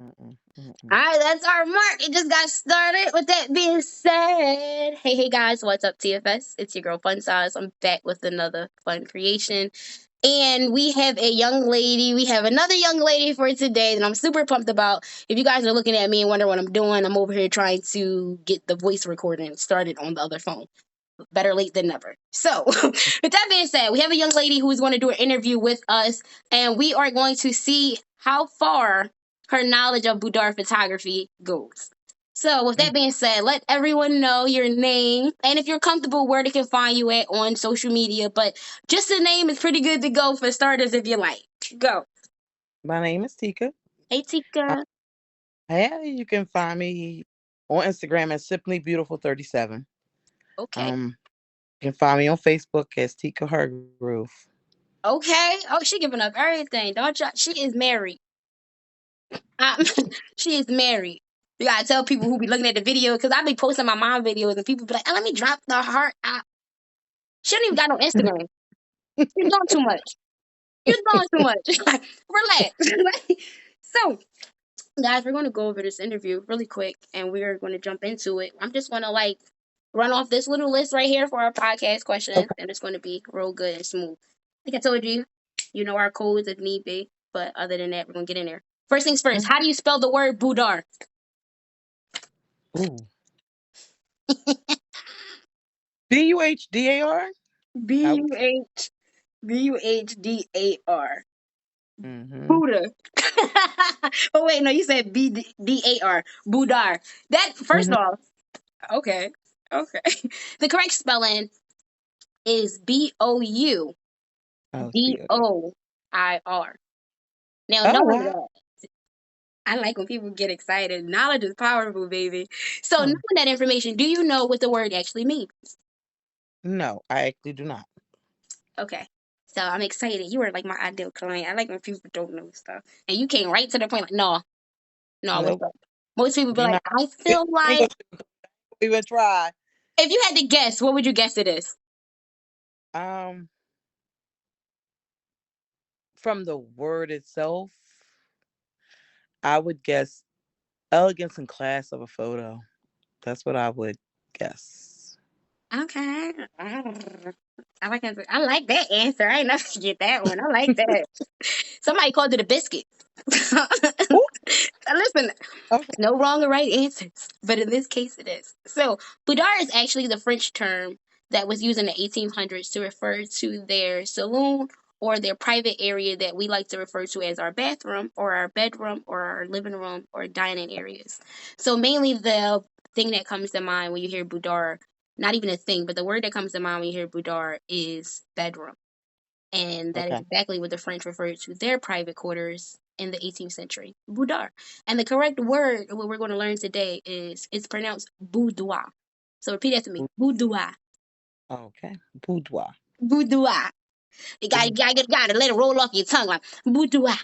Mm-mm, All mm-mm. right, that's our mark. It just got started. With that being said, hey guys, what's up, TFS? It's your girl Fun Size. I'm back with another fun creation. And we have a young lady. We have another young lady for today that I'm super pumped about. If you guys are looking at me and wondering what I'm doing, I'm over here trying to get the voice recording started on the other phone. Better late than never. So, with that being said, we have a young lady who is going to do an interview with us, and we are going to see how far her knowledge of boudoir photography goes. So, with that being said, let everyone know your name and if you're comfortable, where they can find you at on social media. But just the name is pretty good to go for starters if you like. Go. My name is Tika. Hey, Uh, Tika. Hey, you can find me on Instagram at Simply Beautiful 37. Okay. Um, you can find me on Facebook as Tika Hergrove. Okay. Oh, she giving up everything. Don't you? She is married. Um, she is married. You gotta tell people who be looking at the video because I be posting my mom videos and people be like, oh, let me drop the heart out. She don't even got no Instagram. You're doing too much. You're doing too much. Like, relax. So, guys, we're gonna go over this interview really quick and we are gonna jump into it. I'm just gonna run off this little list right here for our podcast questions, Okay. and it's gonna be real good and smooth. Like I told you, you know our codes if need be, but other than that, we're gonna get in there. First things first, how do you spell the word boudoir? Ooh. Bouhdar. B I U would. H Buhdar. Mm-hmm. Buddha. Oh wait, no, you said Dar. Budar. That first Mm-hmm. off, okay, okay. The correct spelling is Oh, it's B-O-D. Boudir. Now, Oh knowing wow. that, I like when people get excited. Knowledge is powerful, baby. So, knowing Oh, that information, do you know what the word actually means? no, I actually do not. Okay. So I'm excited. You are like my ideal client. I like when people don't know stuff. And you came right to the point like, no, no, what's Nope. up? Most people be You're like, not. I I feel ain't like gonna even try. if you had to guess, what would you guess it is? Um, from the word itself, I would guess elegance and class of a photo. That's what I would guess. Okay. I like that answer. I ain't never get that one. I like that. Somebody called it a biscuit. Ooh, Listen, okay. no wrong or right answers, but in this case it is. So, boudoir is actually the French term that was used in the 1800s to refer to their saloon or their private area that we like to refer to as our bathroom or our bedroom or our living room or dining areas. So, mainly the thing that comes to mind when you hear boudoir, not even a thing, but the word that comes to mind when you hear boudoir is bedroom. And that is Okay. exactly what the French referred to their private quarters in the 18th century, boudoir. And the correct word, what we're going to learn today, is it's pronounced boudoir. So repeat after me, boudoir, Okay. Boudoir. boudoir. You got to Bou- got to let it roll off your tongue like boudoir.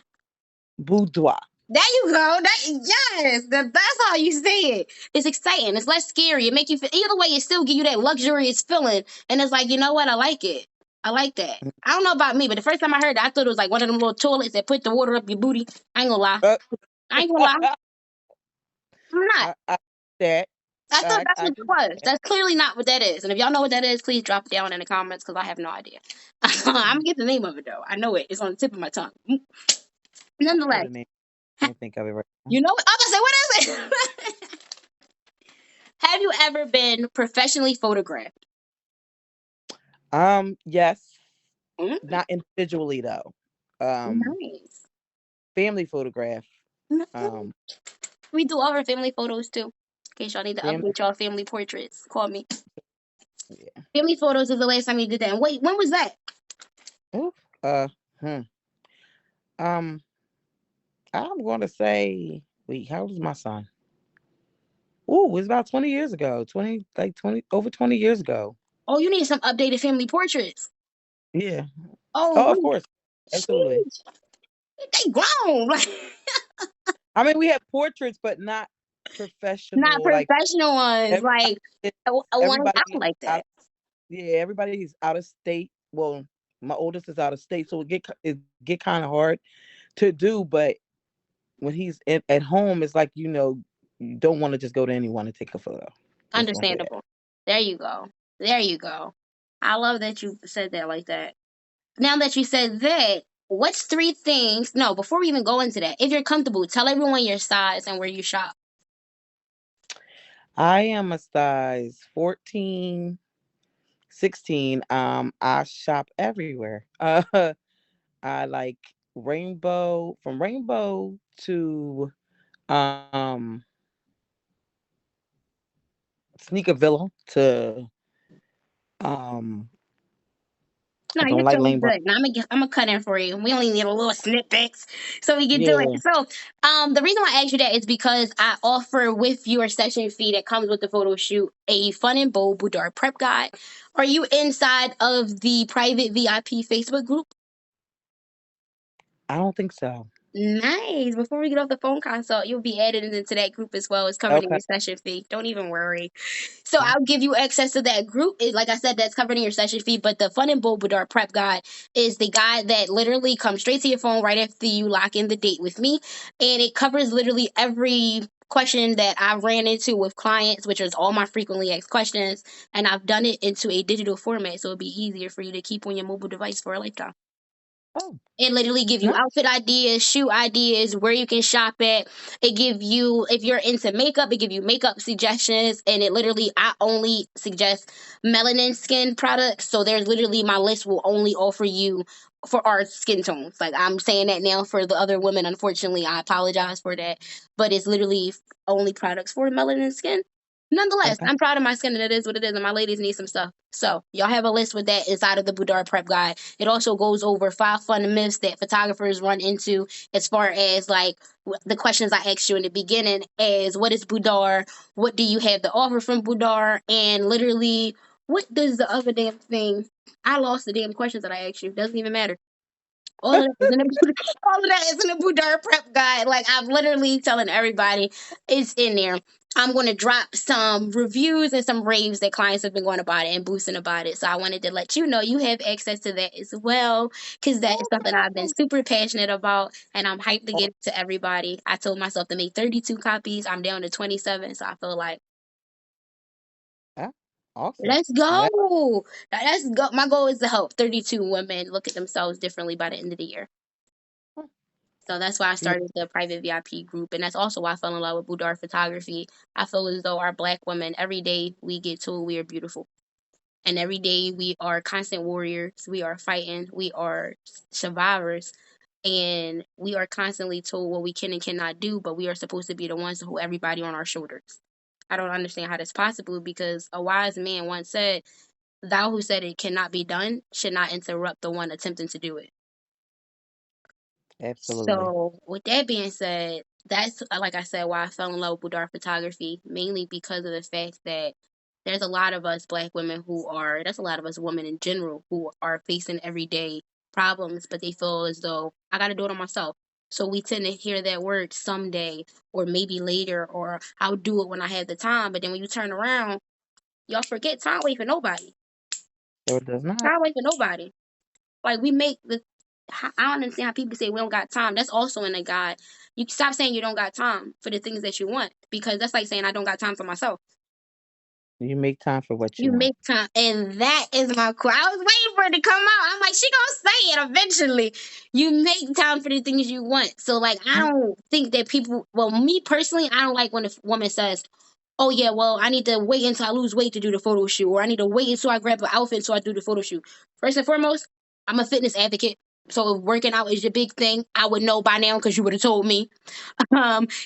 Boudoir. There you go. That's how you say it. It's exciting. It's less scary. It make you feel either way. It still give you that luxurious feeling, and it's like you know what? I like it. I like that. I don't know about me, but the first time I heard that, I thought it was like one of them little toilets that put the water up your booty. I ain't gonna lie. Uh, I ain't gonna lie. I'm not. I that I thought that's I what it can was. That's clearly not what that is. And if y'all know what that is, please drop it down in the comments because I have no idea. I'm gonna get the name of it though. I know it. It's on the tip of my tongue. I know Nonetheless, the name. Can't think of it right now. you know what? I'm gonna say what is it? Have you ever been professionally photographed? Yes, Mm, not individually though. Um, nice. family photograph. Mhm. Um, We do all our family photos too. In case y'all need to family. update y'all family portraits, call me. Yeah. Family photos is the last time you did that. And wait, when was that? Ooh, uh, hmm. Um, I'm going to say, wait, how old is my son? Ooh, it was about 20 years ago. 20, over 20 years ago. Oh, you need some updated family portraits. Yeah. Oh, Oh, of wait. course. Absolutely. Sheesh. They grown. Like I mean, we have portraits, but not not professional. Like professional ones. everybody, Like a one. I everybody don't is like out. that. Yeah, everybody's out of state. Well, my oldest is out of state, so it get kind of hard to do. But when he's at home, it's like, you don't want to just go to anyone and take a photo. Just gonna say that. Understandable. There you go. There you go. I love that you said that like that. Now that you said that, what's three things? No, before we even go into that, if you're comfortable, tell everyone your size and where you shop. I am a size 14, 16. I shop everywhere. I like rainbow to um Sneakerville to um No, I you're don't like doing lane brought. good. Now I'm gonna cut in for you. We only need a little snippets so we can do it. Yeah, So, the reason why I asked you that is because I offer with your session fee that comes with the photo shoot a fun and bold boudoir prep guide. Are you inside of the private VIP Facebook group? I don't think so. Nice. Before we get off the phone consult, you'll be added into that group as well as covered in Okay. your session fee. Don't even worry. So I'll give you access to that group. It, like I said, that's covered in your session fee. But the Fun and Bold Boudoir Prep Guide is the guide that literally comes straight to your phone right after you lock in the date with me. And it covers literally every question that I've ran into with clients, which is all my frequently asked questions. And I've done it into a digital format so it'll be easier for you to keep on your mobile device for a lifetime. Oh, It literally give you no. outfit ideas, shoe ideas, where you can shop at. It give you, if you're into makeup, it give you makeup suggestions. And it literally, I only suggest melanin skin products. So there's literally, my list will only offer you for our skin tones. Like I'm saying that now for the other women. Unfortunately, I apologize for that. But it's literally only products for melanin skin. Nonetheless, Okay. I'm proud of my skin and it is what it is. And my ladies need some stuff. So y'all have a list with that inside of the Boudoir Prep Guide. It also goes over 5 fun myths that photographers run into as far as like the questions I asked you in the beginning as what is boudoir, what do you have to offer from boudoir, and literally what does the other damn thing, I lost the damn questions that I asked you, doesn't even matter. All of that is in the all of that is in the Boudoir Prep Guide. Like I'm literally telling everybody, it's in there. I'm going to drop some reviews and some raves that clients have been going about it and boosting about it. So I wanted to let you know you have access to that as well, because that is something I've been Oh, super passionate about, and I'm hyped to get it to everybody. I told myself to make 32 copies. I'm down to 27, so I feel like ah, awesome. let's Now go. Let's go. My goal is to help 32 women look at themselves differently by the end of the year. So that's why I you started the private VIP group. And that's also why I fell in love with boudoir photography. I feel as though our black women, every day we get told we are beautiful. And every day we are constant warriors. We are fighting. We are survivors. And we are constantly told what we can and cannot do, but we are supposed to be the ones to hold everybody on our shoulders. I don't understand how that's possible because a wise man once said, thou who said it cannot be done should not interrupt the one attempting to do it. absolutely. So, with that being said, that's like I said, why I fell in love with boudoir photography, mainly because of the fact that there's a lot of us black women who are, that's a lot of us women in general who are facing everyday problems, but they feel as though I got to do it on myself. So we tend to hear that word someday or maybe later or I'll do it when I have the time. But then when you turn around, y'all forget time wait for nobody. So it does not. Time wait for nobody. Like we make the, I don't understand how people say we don't got time. That's also in the guide. You stop saying you don't got time for the things that you want because that's like saying I don't got time for myself. You make time for what you You want. make time, and that is my quote. I was waiting for it to come out. I'm like, she gonna say it eventually. You make time for the things you want. So like, I don't think that people. Well, me personally, I don't like when a woman says, "Oh yeah, well, I need to wait until I lose weight to do the photo shoot, or I need to wait until I grab an outfit so I do the photo shoot." First and foremost, I'm a fitness advocate. So if working out is your big thing, I would know by now because you would have told me.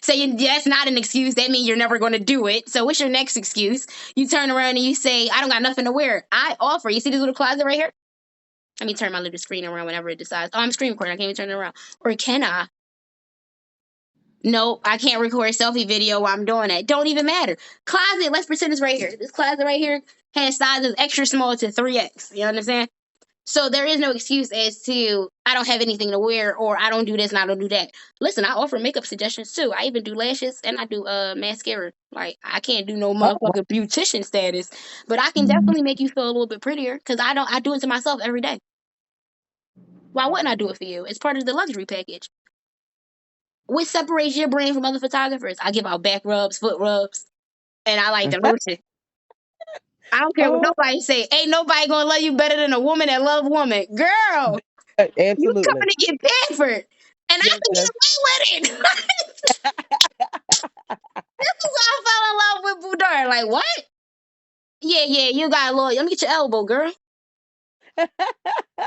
Saying that's not an excuse. That means you're never going to do it. So what's your next excuse? You turn around and you say, I don't got nothing to wear. I offer. You see this little closet right here? Let me turn my little screen around whenever it decides. Oh, I'm screen recording. I can't even turn it around. Or can I? No, I can't record a selfie video while I'm doing that. Don't even matter. Closet, let's pretend it's right here. This closet right here has sizes extra small to 3X. You understand? So there is no excuse as to I don't have anything to wear or I don't do this and I don't do that. Listen, I offer makeup suggestions too. I even do lashes and I do mascara. Like I can't do no Oh, wow. motherfucking beautician status, but I can definitely make you feel a little bit prettier because I do it to myself every day. Why wouldn't I do it for you? It's part of the luxury package. What separates your brand from other photographers? I give out back rubs, foot rubs, and I like the lotion. I don't care what Oh, nobody say. Ain't nobody gonna love you better than a woman that love woman. Girl, you absolutely. coming to get pampered. And I Yes, can get that's away with it. This is why I fell in love with Boudoir. Like, what? Yeah, yeah, you got a lawyer. Let me get your elbow, girl.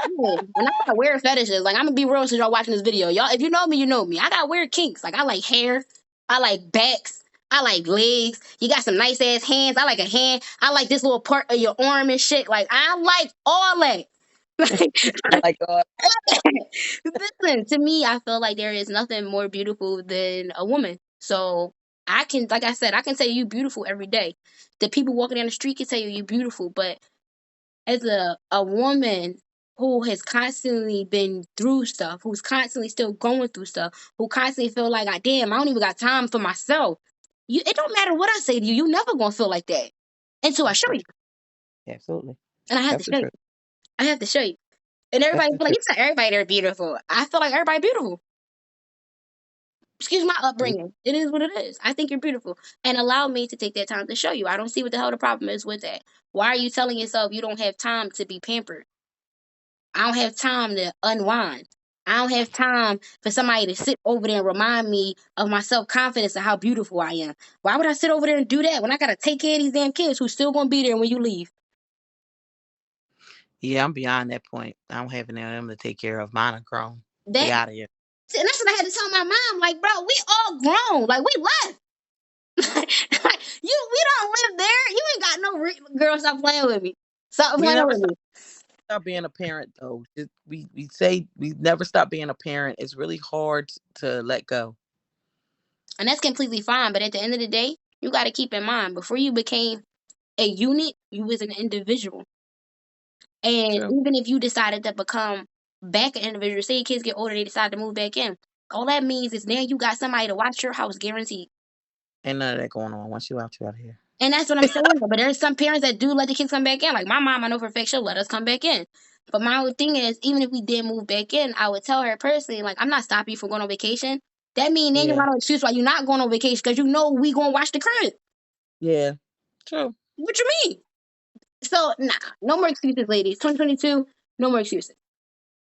Yeah. And I got weird fetishes. Like, I'm gonna be real since y'all watching this video. Y'all, if you know me, you know me. I got weird kinks. Like, I like hair. I like backs. I like legs. You got some nice ass hands. I like a hand. I like this little part of your arm and shit. Like, I like all that. I like Listen, to me, I feel like there is nothing more beautiful than a woman. So I can, like I said, I can tell you beautiful every day. The people walking down the street can tell you you're beautiful, but as a woman who has constantly been through stuff, who's constantly still going through stuff, who constantly feel like, God damn, I don't even got time for myself. It don't matter what I say to you, you never gonna feel like that until I that's show the you, truth. Absolutely. and I have to That's the show you. truth. I have to show you, and That's everybody the feel like truth. it's not everybody they're beautiful. I feel like everybody beautiful. Excuse my You- upbringing. It is what it is. I think you're beautiful, and allow me to take that time to show you. I don't see what the hell the problem is with that. Why are you telling yourself you don't have time to be pampered? I don't have time to unwind. I don't have time for somebody to sit over there and remind me of my self confidence and how beautiful I am. Why would I sit over there and do that when I gotta take care of these damn kids who's still gonna be there when you leave? Yeah, I'm beyond that point. I don't have any of them to take care of. Mine are grown. They That out of here. and that's what I had to tell my mom. Like, bro, we all grown. Like, we left. Like, we don't live there. You ain't got no girl. Stop playing with me. Stop We playing never with me. stop being a parent though. We say we never stop being a parent. It's really hard to let go. And that's completely fine. But at the end of the day, you got to keep in mind before you became a unit, you was an individual. And True. even if you decided to become back an individual, say your kids get older, they decide to move back in. All that means is now you got somebody to watch your house guaranteed. Ain't none of that going on. Once you out of here. And that's what I'm saying. But there's some parents that do let the kids come back in. Like my mom, I know for a fact she'll let us come back in. But my whole thing is, even if we did move back in, I would tell her personally, like, I'm not stopping you from going on vacation. That means then you Yeah. got no excuse why you're not going on vacation because you know we gonna watch the crib. Yeah. True. What you mean? So nah, no more excuses, ladies. 2022, no more excuses.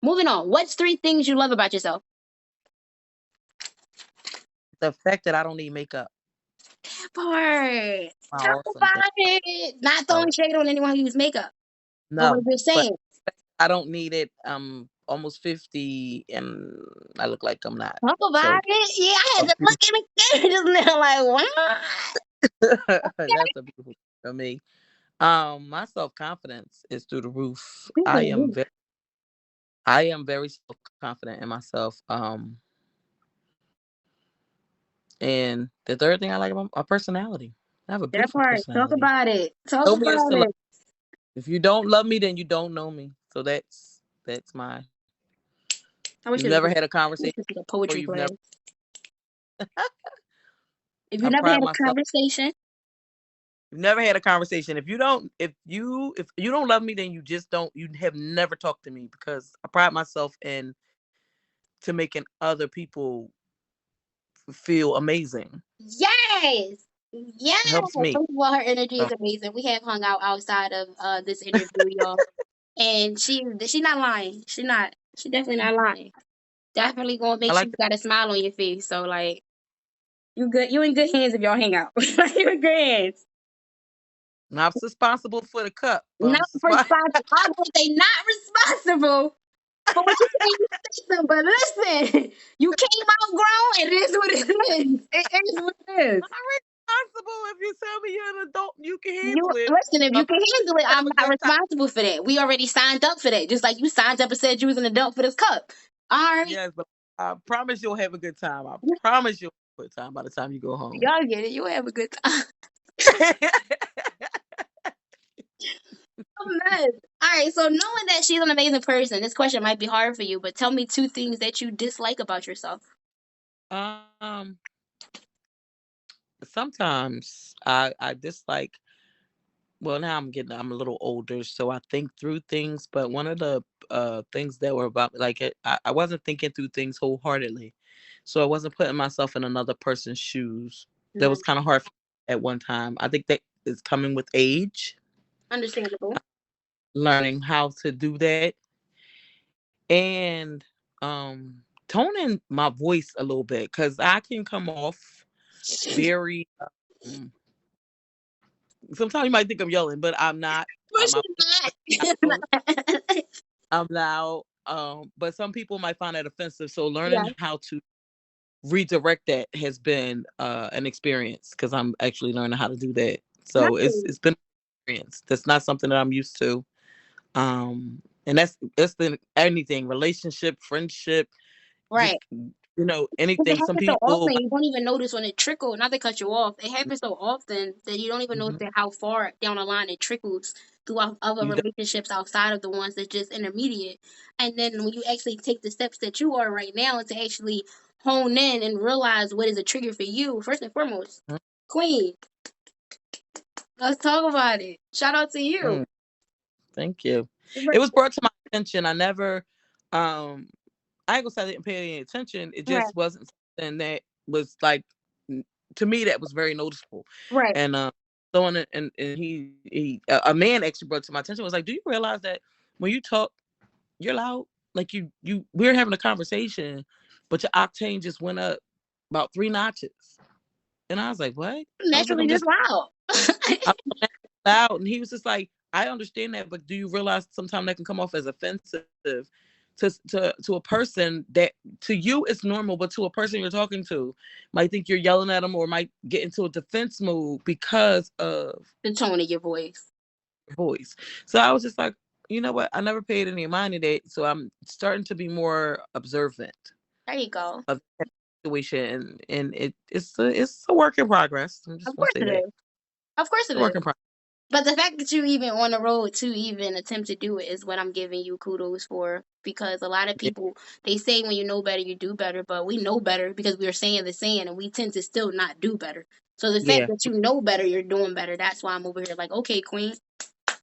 Moving on. What's three things you love about yourself? The fact that I don't need makeup. Part. My Talk awesome thing. about it. Not So throwing shade on anyone who uses makeup. But what no. you're But saying, I don't need it. I'm almost 50 and I look like I'm not. talk about So it. Yeah, I had a to look in the mirror just now, like, what? that's a beautiful thing for me. My self confidence is through the roof. I am very self confident in myself. And the third thing I like about my personality. I have a That beautiful part. Talk personality. about it. Talk Know me is about to love. it. If you don't love me, then you don't know me. So that's my. I You've wish it never was had a conversation, a or poetry you've never. class. If you I never pride had a myself. conversation, You've never had a conversation. If you don't love me, then you just don't. You have never talked to me because I pride myself in to making other people feel amazing. yes. It Yes. helps me. First of all, her energy So is amazing. We have hung out outside of this interview, y'all. And she not lying. She not. She definitely not lying. Definitely gonna I make sure like you got a smile on your face. So like you good. You in good hands if y'all hang out. You in good hands. not responsible for the cup, but I'm Not responsible. responsible. I was gonna say not responsible for what you say you say them, but listen, you came out grown, and it is what it is. It is what it is. I'm responsible. If you tell me you're an adult, you can You handle it. listen, if you But can handle it, have I'm a not good time. responsible for that. We already signed up for that. Just like you signed up and said you was an adult for this cup. All right. Yes, but I promise you'll have a good time. I promise you'll have a good time by the time you go home. Y'all get it. You'll have a good time. I'm mad. All right, so knowing that she's an amazing person, this question might be hard for you, but tell me two things that you dislike about yourself. um, sometimes I dislike. Well, now I'm a little older, so I think through things. But one of the things that were about like I wasn't thinking through things wholeheartedly. so I wasn't putting myself in another person's shoes. That was Nice. kind of hard at one time. I think that is coming with age, Understandable. learning how to do that, and toning my voice a little bit because I can come off very. Um, Sometimes you might think I'm yelling, but I'm not. But My she's loud. not. I'm loud. But some people might find that offensive. So Yeah, learning how to redirect that has been an experience because I'm actually learning how to do that. So nice. it's been an experience. That's not something that I'm used to. And that's the anything relationship, friendship, just Right. Because it anything. Some happens so people. often, you don't even notice when it trickles. Not to cut you off, it happens so often that you don't even notice Mhm. that how far down the line it trickles throughout other You don't, relationships outside of the ones that just intermediate. And then when you actually take the steps that you are right now to actually hone in and realize what is a trigger for you, first and foremost, Queen, let's talk about it. Shout out to you. mm, thank you. It was brought to my attention. I never I ain't gonna say I didn't pay any attention. It Right, just wasn't something that was like to me that was very noticeable. right. And someone and he a man actually brought to my attention was like, do you realize that when you talk, you're loud? Like we're having a conversation, but your octane just went up about 3 notches. And I was like, what? I was like, Naturally, I'm just just loud. I'm loud. And he was just like, I understand that, but do you realize sometimes that can come off as offensive to a person that to you it's normal, but to a person you're talking to might think you're yelling at them or might get into a defense mode because of The tone of your voice. your voice. So I was just like, you know what? I never paid any mind to that. So I'm starting to be more observant There you go. of that situation, and it's a work in progress. I'm just Of gonna course say it that. is. Of course It's it a is. work in progress. But the fact that you even on the road to even attempt to do it is what I'm giving you kudos for. Because a lot of Yeah. people, they say when you know better, you do better. But we know better because we are saying the saying and we tend to still not do better. So the fact Yeah. that you know better, you're doing better. That's why I'm over here like, okay, Queen.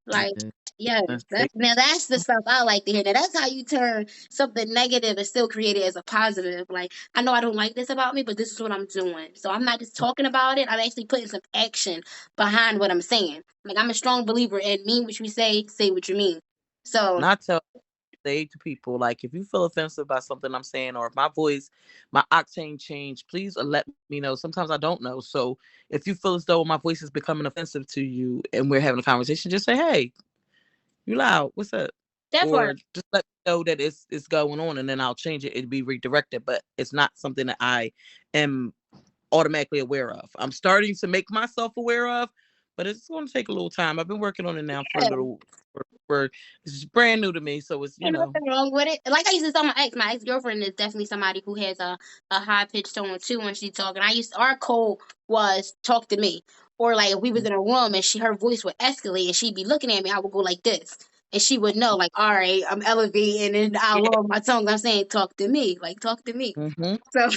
Like, Mhm. yes, Thank that's the stuff I like to hear. Now that's how you turn something negative and still create it as a positive. Like, I know I don't like this about me, but this is what I'm doing. So I'm not just talking about it. I'm actually putting some action behind what I'm saying. Like I'm a strong believer in mean what you say what you mean. So not tell say to people like if you feel offensive by something I'm saying or if my voice, my octane change, please let me know. Sometimes I don't know. So if you feel as though my voice is becoming offensive to you and we're having a conversation, just say, hey, you loud. What's up? that Or part. just let me know that it's going on and then I'll change it. It'd be redirected, but it's not something that I am automatically aware of. I'm starting to make myself aware of, but it's going to take a little time. I've been working on it now for a Yeah. little. For It's brand new to me, so it's Ain't nothing wrong with it. Like I used to tell my ex girlfriend is definitely somebody who has a high pitched tone too when she talking. Our code was talk to me. Or like if we was in a room and her voice would escalate and she'd be looking at me, I would go like this. And she would know, like, all right, I'm elevating and I yeah. lower my tongue. I'm saying talk to me. Like talk to me. Mm-hmm. So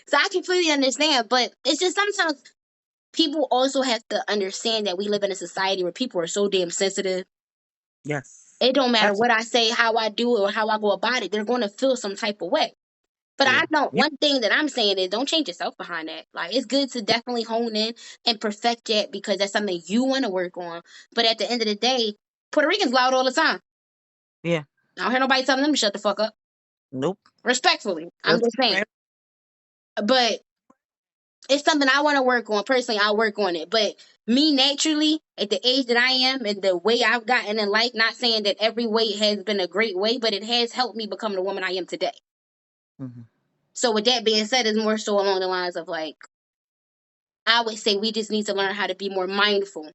so I completely understand. But it's just sometimes people also have to understand that we live in a society where people are so damn sensitive. Yes. It don't matter Absolutely. what I say, how I do it, or how I go about it. They're going to feel some type of way. But I know Yeah. one thing that I'm saying is don't change yourself behind that. Like it's good to definitely hone in and perfect that because that's something you want to work on. But at the end of the day, Puerto Ricans loud all the time. Yeah. I don't hear nobody telling them to shut the fuck up. Nope. Respectfully, I'm Just just saying. But it's something I want to work on. Personally, I'll work on it. But me naturally, at the age that I am and the way I've gotten in life, not saying that every way has been a great way, but it has helped me become the woman I am today. mm-hmm. So with that being said, it's more so along the lines of like I would say we just need to learn how to be more mindful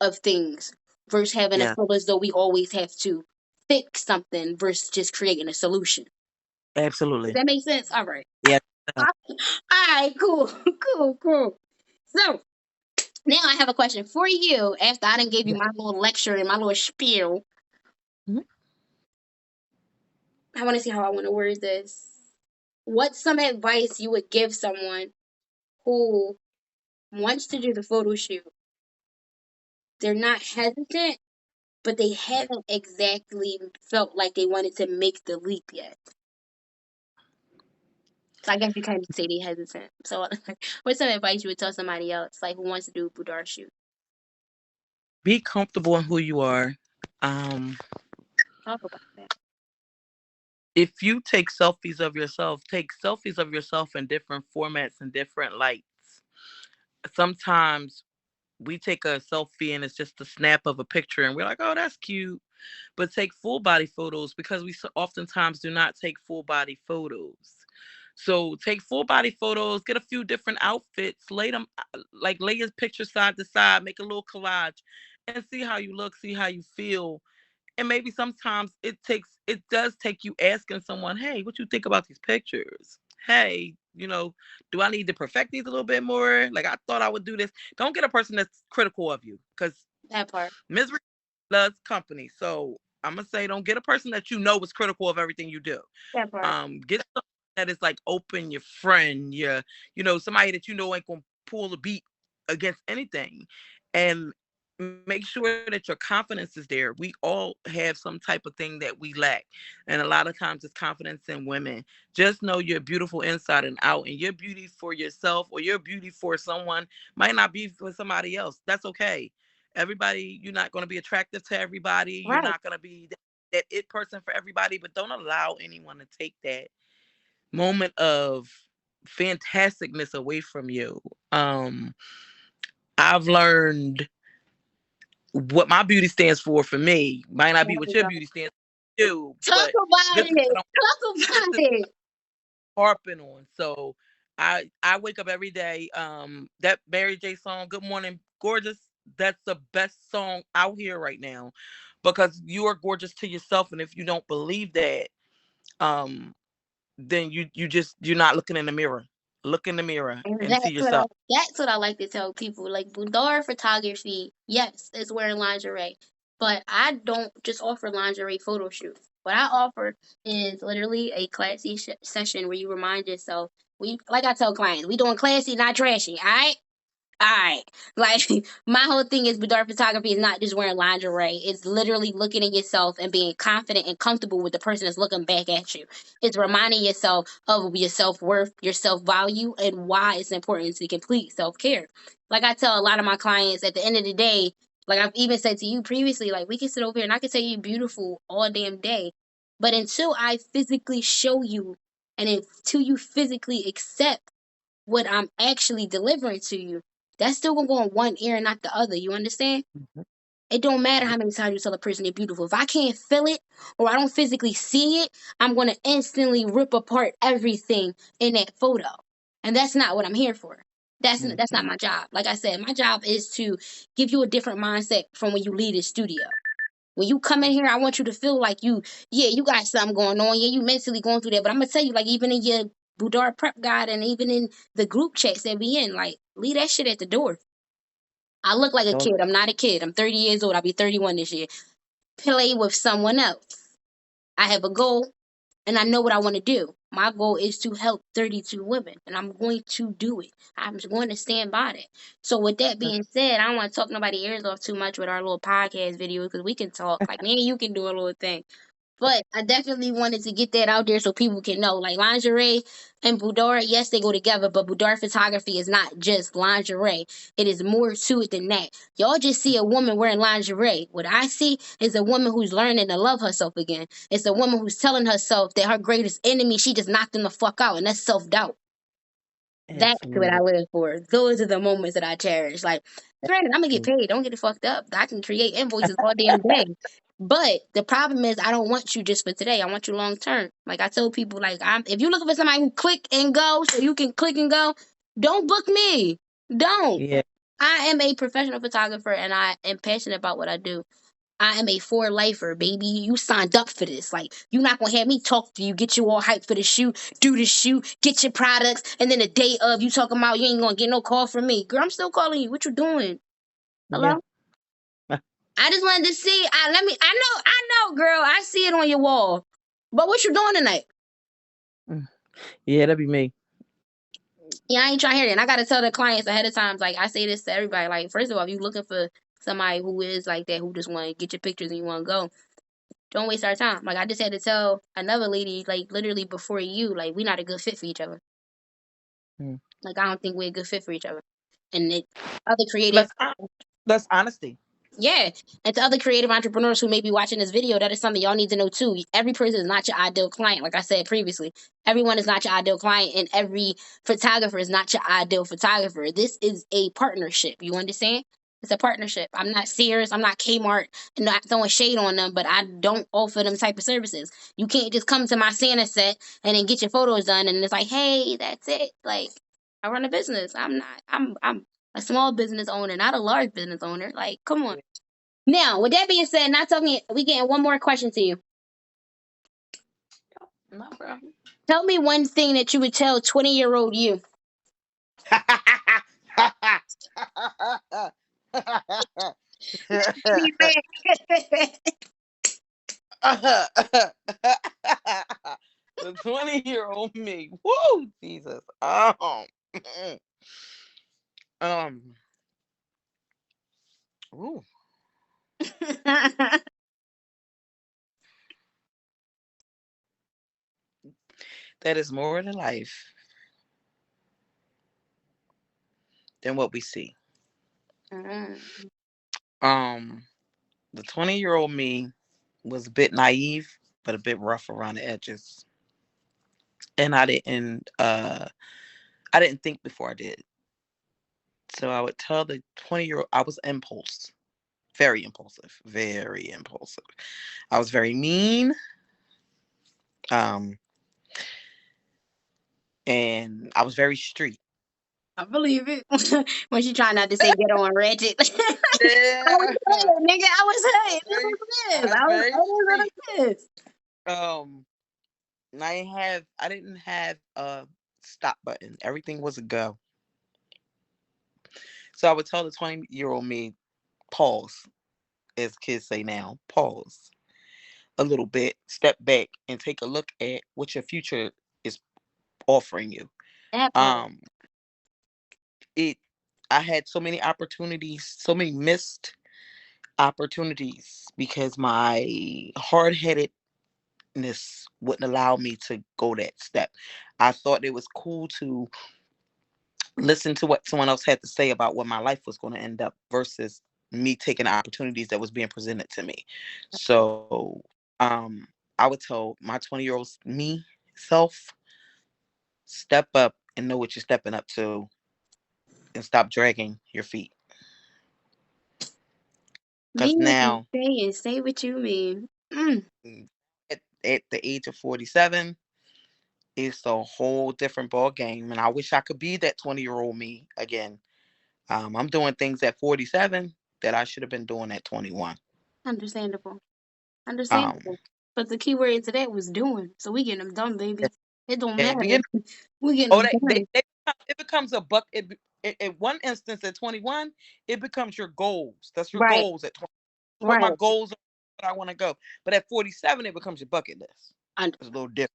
of things versus having to Yeah. feel as though we always have to fix something versus just creating a solution. Does Absolutely. that make sense? All right. Yeah. All right, cool, cool. So now I have a question for you. After I done gave you Yeah. my little lecture and my little spiel, Mhm. I want to see how I want to word this. What's some advice you would give someone who wants to do the photo shoot? They're not hesitant, but they haven't exactly felt like they wanted to make the leap yet. So I guess you kind of say they hesitant. So what's some advice you would tell somebody else, like who wants to do a boudoir shoot? Be comfortable in who you are. Um, Talk about that. if you take selfies of yourself in different formats and different lights. Sometimes we take a selfie and it's just a snap of a picture and we're like, oh, that's cute. But take full body photos because we oftentimes do not take full body photos. So take full body photos, get a few different outfits, lay them lay your picture side to side, make a little collage, and see how you look, see how you feel. And maybe sometimes it does take you asking someone, hey, what you think about these pictures? Hey, do I need to perfect these a little bit more? Like, I thought I would do this. Don't get a person that's critical of you, because That part. misery loves company. So I'm gonna say, don't get a person that is critical of everything you do. That part. Get someone that is like open, your friend, somebody that ain't gonna pull the beat against anything, and make sure that your confidence is there. We all have some type of thing that we lack, and a lot of times it's confidence in women. Just know you're beautiful inside and out, and your beauty for yourself or your beauty for someone might not be for somebody else. That's okay. Everybody, you're not going to be attractive to everybody. You're Right. not going to be that it person for everybody, but don't allow anyone to take that moment of fantasticness away from you. I've learned what my beauty stands for me might not There be what we your go. beauty stands for you, Talk but about just because it. I don't Talk just about to it. harping on. So I wake up every day. That Mary J song, "Good Morning Gorgeous," that's the best song out here right now, because you are gorgeous to yourself, and if you don't believe that, um, then you're not looking in the mirror. Look in the mirror And and see yourself. that's what I like to tell people. Like boudoir photography, yes, it's wearing lingerie, but I don't just offer lingerie photo shoots. What I offer is literally a classy session where you remind yourself. We like I tell clients, we doing classy, not trashy. All right. Alright. Like my whole thing is boudoir photography is not just wearing lingerie. It's literally looking at yourself and being confident and comfortable with the person that's looking back at you. It's reminding yourself of your self worth, your self value, and why it's important to complete self care. Like I tell a lot of my clients at the end of the day, like I've even said to you previously, like we can sit over here and I can tell you beautiful all damn day. But until I physically show you and until you physically accept what I'm actually delivering to you, that's still gonna go in one ear and not the other. You understand? Mhm. It don't matter how many times you tell a person they're beautiful. If I can't feel it or I don't physically see it, I'm gonna instantly rip apart everything in that photo. And that's not what I'm here for. That's not Mhm. my job. Like I said, my job is to give you a different mindset from when you leave the studio. When you come in here, I want you to feel like yeah, you got something going on. Yeah, you mentally going through that. But I'm gonna tell you, like, even in your boudoir prep guide and even in the group chats that we in, like, leave that shit at the door. I look like a Don't. kid. I'm not a kid. I'm 30 years old. I'll be 31 this year. Play with someone else. I have a goal and I know what I want to do. My goal is to help 32 women, and I'm going to do it. I'm just going to stand by that. So, with that being said, I don't want to talk nobody's ears off too much with our little podcast video because we can talk. Like, me and you can do a little thing. But I definitely wanted to get that out there so people can know. Like lingerie and boudoir, yes, they go together, but boudoir photography is not just lingerie. It is more to it than that. Y'all just see a woman wearing lingerie. What I see is a woman who's learning to love herself again. It's a woman who's telling herself that her greatest enemy, she just knocked them the fuck out, and that's self doubt. That's what I Absolutely. live for. Those are the moments that I cherish. Like, granted, I'm gonna get paid. Don't get it fucked up. I can create invoices all damn day. But the problem is, I don't want you just for today. I want you long term. Like I told people, like if you're looking for somebody who click and go, so you can click and go, don't book me. Don't. Yeah. I am a professional photographer, and I am passionate about what I do. I am a for lifer, baby. You signed up for this. Like, you're not gonna have me talk to you, get you all hyped for the shoot, do the shoot, get your products, and then the day of you talking about you ain't gonna get no call from me. Girl, I'm still calling you. What you doing? Yeah. Hello? I just wanted to see. I know, girl. I see it on your wall. But what you doing tonight? Mm. Yeah, that'd be me. Yeah, I ain't trying to hear that. And I gotta tell the clients ahead of time. Like I say this to everybody. Like, first of all, if you looking for somebody who is like that, who just want to get your pictures and you want to go, don't waste our time. Like I just had to tell another lady, like literally before you, like we not a good fit for each other. Mm. Like I don't think we're a good fit for each other. And it, other creative, That's that's honesty. yeah, and to other creative entrepreneurs who may be watching this video, that is something y'all need to know too. Every person is not your ideal client. Like I said previously, everyone is not your ideal client, and every photographer is not your ideal photographer. This is a partnership. You understand? It's a partnership. I'm not Sears. I'm not Kmart. And not throwing shade on them, but I don't offer them type of services. You can't just come to my Santa set and then get your photos done, and it's like, hey, that's it. Like I run a business. I'm not. I'm a small business owner, not a large business owner. Like, come on. Yeah, Now, with that being said, not talking, we getting one more question to you. no problem. Tell me one thing that you would tell 20-year-old you. The 20-year-old me. Woo, Jesus. Um, ooh, that is more to life than what we see. Mm, Um, the 20-year-old me was a bit naive, but a bit rough around the edges. And I didn't think before I did. So I would tell the 20-year-old I was impulse. Very impulsive. Very impulsive. I was very mean. Um, and I was very street. I believe it. When she trying not to say ghetto and ratchet. I was Yeah. hood, nigga. I was I was hood. This very was I this. was very I was street. what it is. And I didn't have a stop button. Everything was a go. So I would tell the 20-year-old me, pause, as kids say now, pause a little bit, step back and take a look at what your future is offering you. That part. Um it I had so many opportunities, so many missed opportunities because my hard-headedness wouldn't allow me to go that step. I thought it was cool to listen to what someone else had to say about what my life was going to end up versus me taking the opportunities that was being presented to me. So, I would tell my 20-year-old me self, step up and know what you're stepping up to and stop dragging your feet. Because Mean what you now, say and say what you mean. Mm. at the age of 47, it's a whole different ball game. And I wish I could be that 20-year-old me again. I'm doing things at 47 that I should have been doing at 21. Understandable. Um, Understandable. But the key word to that was doing. So we getting them done, baby. It don't yeah, matter. We getting oh, them done. it becomes a buck. In one instance, at 21, it becomes your goals. That's your Right. goals at 20. What my Right. goals are, what I want to go. But at 47, it becomes your bucket list. Und- It's a little different.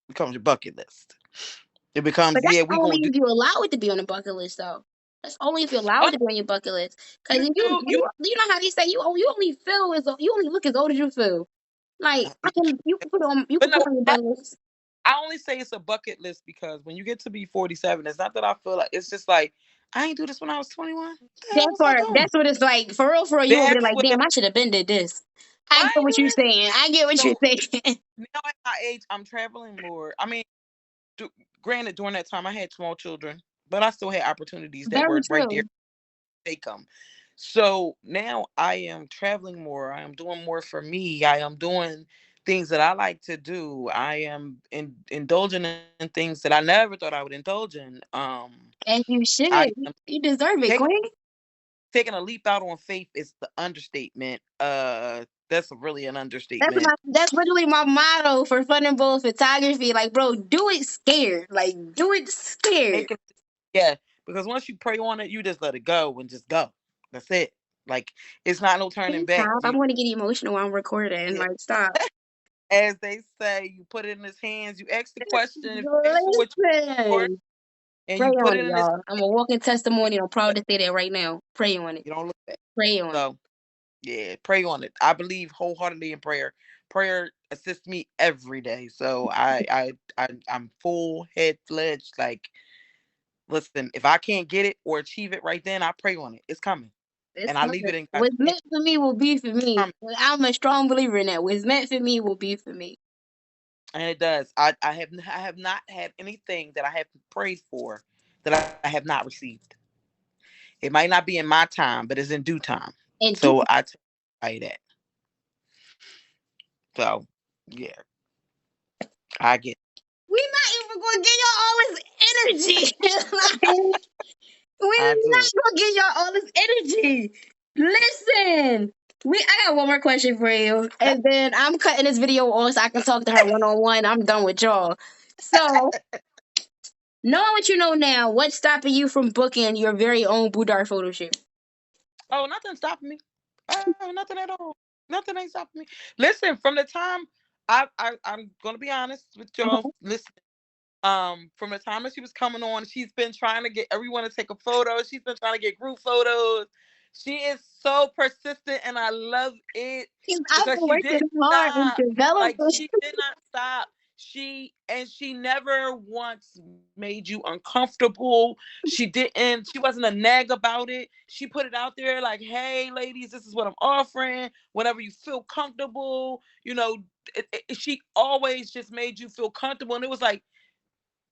It becomes your bucket list. It But becomes, that's yeah, we only gonna do. if you allow it to be on the bucket list, though. That's only if you allow Oh, it to be on your bucket list. Because you if do you know how they say you only feel as you only look as old as you feel. Like you can put it on you but can no, put it on your bucket list. I only say it's a bucket list because when you get to be 47, it's not that I feel like it's just like I ain't do this when I was 21. What the hell That was I part, doing? that's what it's like. For real, you over there That's like, what damn, I should have been did this. I I get ain't what do you're this. saying. I get what you're So saying. now at my age, I'm traveling more. I mean, granted, during that time I had small children, but I still had opportunities that Very were right there. true. Take them. So now I am traveling more. I am doing more for me. I am doing things that I like to do. I am indulging in things that I never thought I would indulge in. As you I should. am You deserve it, taking Queen. taking a leap out on faith is the understatement. That's really an understatement. That's literally my motto for Fun and Bold Photography. Like, bro, do it scared. Like, do it scared. Making Yeah, because once you pray on it, you just let it go and just go. That's it. Like it's not no turning Please back. stop. I'm going to get emotional while I'm recording. Yeah, Like, stop. as they say, you put it in his hands. You ask the question if you ask for what you for, Listen. and Pray you put on it it, in his. y'all. I'm a walking testimony. I'm proud to say that right now. Pray on it. You don't look back. Pray on it. So yeah, pray on it. I believe wholeheartedly in prayer. Prayer assists me every day. So I'm full head fledged. Like Listen, if I can't get it or achieve it right then, I pray on it. It's coming. It's And I leave coming. it in God's What's hands. meant for me will be for It's me. coming. I'm a strong believer in that. What's meant for me will be for me. And it does. I have not had anything that I have prayed for that I have not received. It might not be in my time, but it's in due time. And do So I tell you that. So yeah, I get it. we not even gonna give y'all all this energy. Like, we're I not do. gonna give y'all all this energy. Listen, I got one more question for you, and then I'm cutting this video off so I can talk to her one on one. I'm done with y'all. So, knowing what you know now, what's stopping you from booking your very own boudoir photo shoot? Oh, nothing's stopping me. Oh, nothing at all. Nothing ain't stopping me. Listen, from the time I'm gonna be honest with y'all. Uh-huh. Listen, from the time that she was coming on, she's been trying to get everyone to take a photo. She's been trying to get group photos. She is so persistent, and I love it Because I've because been she working didn't hard and stop. Like developing. she did not stop. She never once made you uncomfortable. She didn't. She wasn't a nag about it. She put it out there like, "Hey, ladies, this is what I'm offering. Whenever you feel comfortable, she always just made you feel comfortable." And it was like,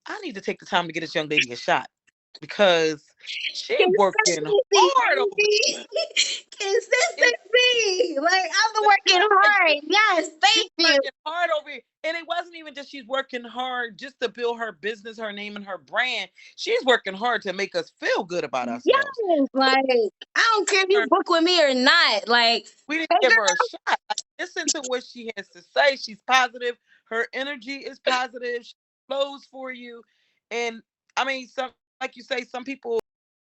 I need to take the time to get this young lady a shot because she working Consistency, hard over baby. it. Consistency. Like, I've been That's working right. hard. Yes, She's thank you. working hard over it. And it wasn't even just she's working hard just to build her business, her name, and her brand. She's working hard to make us feel good about ourselves. Yes, like, I don't care if you Her- book with me or not. Like, We didn't hey, give girl, her a shot. Like, listen to what she has to say. She's positive. Her energy is positive. She flows for you. And I mean, some like you say, some people